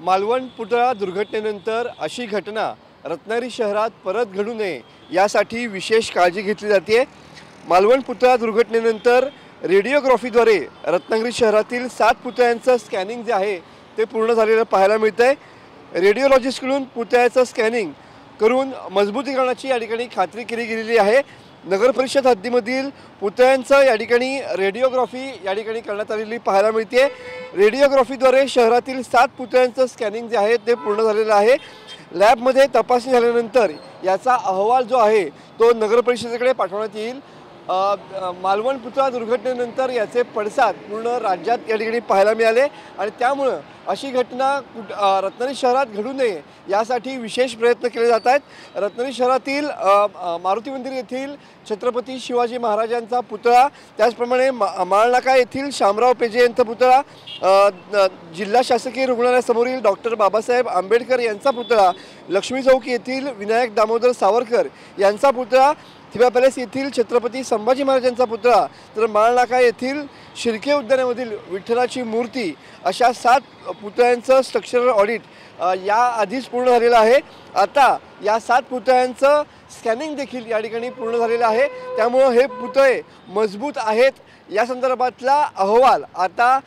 मालवण पुतळा दुर्घटनेनंतर अशी घटना रत्नागिरी शहरात परत घडू नये यासाठी विशेष काळजी घेतली जाते। मालवण पुतळा दुर्घटनेनंतर रेडिओग्राफीद्वारे रत्नागिरी शहरातील 7 पुतळ्यांचं स्कॅनिंग जे आहे ते पूर्ण झालेलं पाहायला मिळतंय। रेडिओलॉजिस्टकडून पुतळ्याचं स्कॅनिंग करून मजबूतीकरणाची या ठिकाणी खात्री केली गेलेली आहे। नगर परिषद हद्दीमधील पुतळ्यांचं या ठिकाणी रेडिओग्राफी या ठिकाणी करण्यात आलेली पाहायला मिळते। रेडिओग्राफीद्वारे शहरातील 7 पुतळ्यांचं स्कॅनिंग जे आहे ते पूर्ण झालेलं आहे। लॅबमध्ये तपासणी झाल्यानंतर याचा अहवाल जो आहे तो नगर परिषदेकडे पाठवण्यात येईल। मालवण पुतळा दुर्घटनेनंतर याचे पडसाद पूर्ण राज्यात या ठिकाणी पाहायला मिळाले आणि त्यामुळे अशी घटना रत्नागिरी शहरात घडू नये यासाठी विशेष प्रयत्न केले जात आहेत। रत्नागिरी शहरातील मारुती मंदिर येथील छत्रपती शिवाजी महाराजांचा पुतळा, त्याचप्रमाणे माळनाका येथील शामराव पेजे यांचा पुतळा, जिल्हा शासकीय रुग्णालयासमोरील डॉक्टर बाबासाहेब आंबेडकर यांचा पुतळा, लक्ष्मी चौक येथील विनायक दामोदर सावरकर यांचा पुतळा, थिबा पॅलेस येथील छत्रपती संभाजी महाराजांचा पुतळा, तर माळनाका येथील शिर्के उद्यानामधील विठ्ठलाची मूर्ती अशा 7 पुतळ्यांचं स्ट्रक्चरल ऑडिट या आधीच पूर्ण झालेलं आहे। आता या 7 पुतळ्यांचं स्कॅनिंग देखील या ठिकाणी पूर्ण झालेलं आहे। त्यामुळे हे पुतळे मजबूत आहेत या संदर्भातला अहवाल आता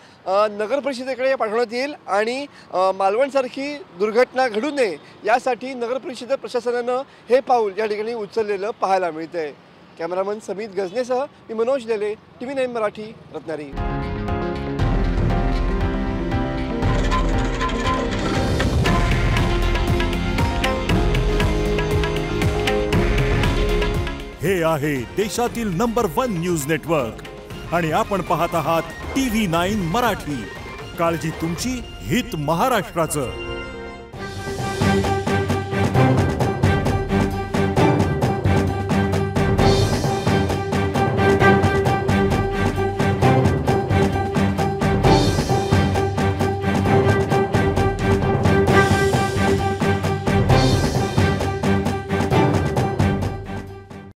नगर परिषदेकडे पाठवण्यात येईल आणि मालवणसारखी दुर्घटना घडू नये यासाठी नगर परिषद प्रशासनानं हे पाऊल या ठिकाणी उचललेलं पाहायला मिळतंय। कॅमेरामन समीत गजनेसह मी मनोज देले, TV9 मराठी, रत्नागिरी। हे आहे देशातील नंबर 1 न्यूज नेटवर्क आणि आपण पाहत आहात TV9 मराठी। काळजी तुमची, हित महाराष्ट्राचं।